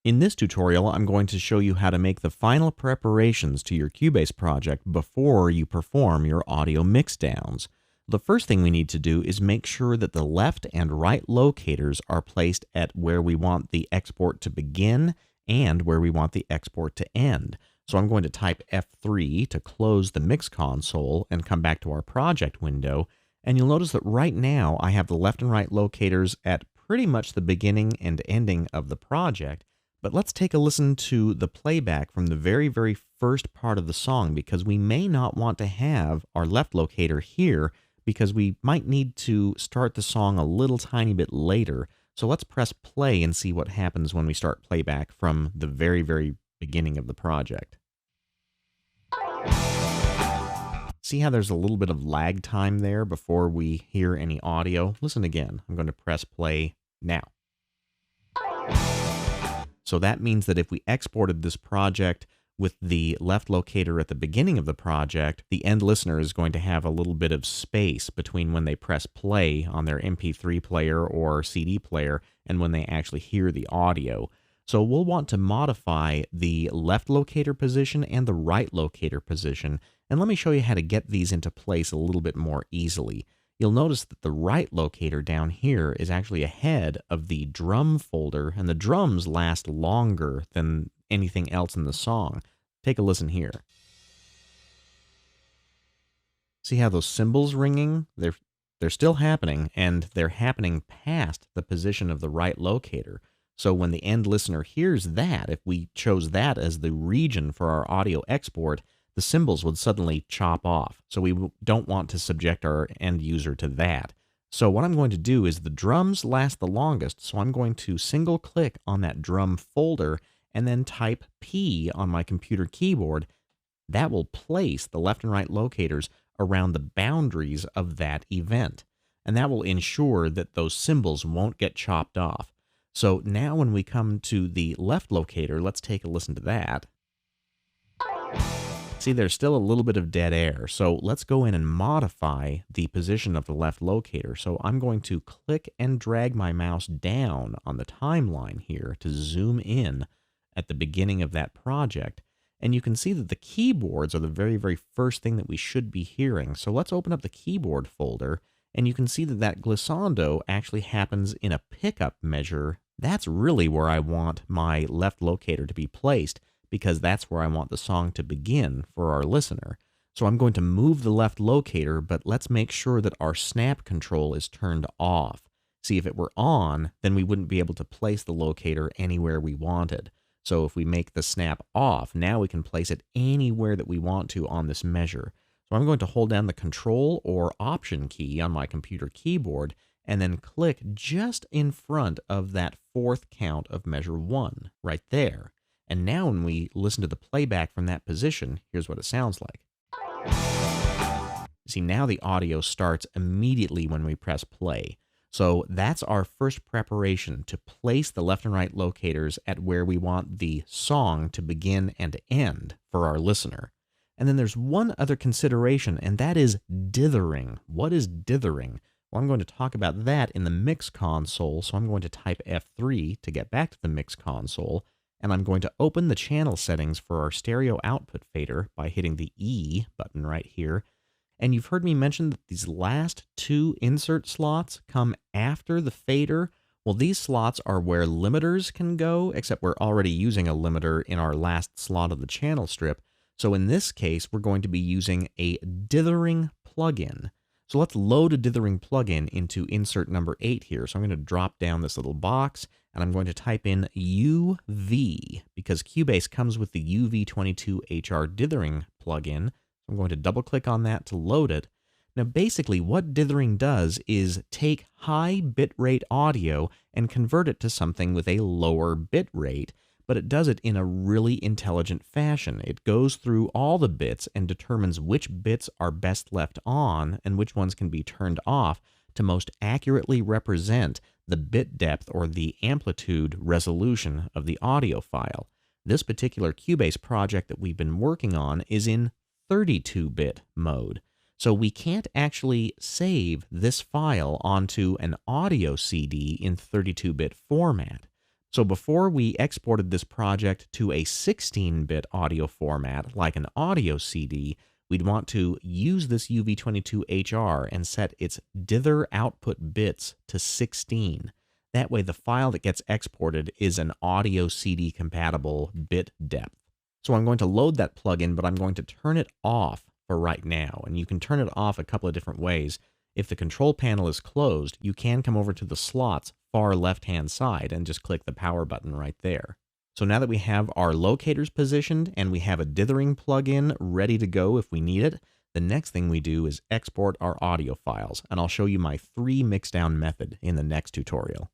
In this tutorial, I'm going to show you how to make the final preparations to your Cubase project before you perform your audio mixdowns. The first thing we need to do is make sure that the left and right locators are placed at where we want the export to begin and where we want the export to end. So I'm going to type F3 to close the mix console and come back to our project window. And you'll notice that right now I have the left and right locators at pretty much the beginning and ending of the project. But let's take a listen to the playback from the very first part of the song, because we may not want to have our left locator here because we might need to start the song a little tiny bit later. So let's press play and see what happens when we start playback from the very beginning of the project. See how there's a little bit of lag time there before we hear any audio? Listen again. I'm going to press play now. So that means that if we exported this project with the left locator at the beginning of the project, the end listener is going to have a little bit of space between when they press play on their MP3 player or CD player and when they actually hear the audio. So we'll want to modify the left locator position and the right locator position. And let me show you how to get these into place a little bit more easily. You'll notice that the right locator down here is actually ahead of the drum folder, and the drums last longer than anything else in the song. Take a listen here. See how those cymbals ringing? They're still happening, and they're happening past the position of the right locator. So when the end listener hears that, if we chose that as the region for our audio export, the cymbals would suddenly chop off. So we don't want to subject our end user to that. So what I'm going to do is the drums last the longest, so I'm going to single click on that drum folder and then type P on my computer keyboard. That will place the left and right locators around the boundaries of that event. And that will ensure that those cymbals won't get chopped off. So now when we come to the left locator, let's take a listen to that. See, there's still a little bit of dead air, so let's go in and modify the position of the left locator. So I'm going to click and drag my mouse down on the timeline here to zoom in at the beginning of that project. And you can see that the keyboards are the very first thing that we should be hearing. So let's open up the keyboard folder, and you can see that that glissando actually happens in a pickup measure. That's really where I want my left locator to be placed, because that's where I want the song to begin for our listener. So I'm going to move the left locator, but let's make sure that our snap control is turned off. See, if it were on, then we wouldn't be able to place the locator anywhere we wanted. So if we make the snap off, now we can place it anywhere that we want to on this measure. So I'm going to hold down the Control or Option key on my computer keyboard and then click just in front of that fourth count of measure 1, right there. And now when we listen to the playback from that position, here's what it sounds like. See, now the audio starts immediately when we press play. So that's our first preparation, to place the left and right locators at where we want the song to begin and end for our listener. And then there's one other consideration, and that is dithering. What is dithering? Well, I'm going to talk about that in the mix console, so I'm going to type F3 to get back to the mix console. And I'm going to open the channel settings for our stereo output fader by hitting the E button right here. And you've heard me mention that these last two insert slots come after the fader. Well, these slots are where limiters can go, except we're already using a limiter in our last slot of the channel strip. So in this case, we're going to be using a dithering plugin. So let's load a dithering plugin into insert number 8 here. So I'm going to drop down this little box, and I'm going to type in UV, because Cubase comes with the UV22HR dithering plugin. I'm going to double click on that to load it. Now basically what dithering does is take high bitrate audio and convert it to something with a lower bitrate, but it does it in a really intelligent fashion. It goes through all the bits and determines which bits are best left on and which ones can be turned off to most accurately represent the bit depth or the amplitude resolution of the audio file. This particular Cubase project that we've been working on is in 32-bit mode. So we can't actually save this file onto an audio CD in 32-bit format. So before we exported this project to a 16-bit audio format like an audio CD, we'd want to use this UV22HR and set its dither output bits to 16. That way the file that gets exported is an audio CD compatible bit depth. So I'm going to load that plugin, but I'm going to turn it off for right now. And you can turn it off a couple of different ways. If the control panel is closed, you can come over to the slots far left-hand side and just click the power button right there. So now that we have our locators positioned and we have a dithering plugin ready to go if we need it, the next thing we do is export our audio files, and I'll show you my 3 mixdown method in the next tutorial.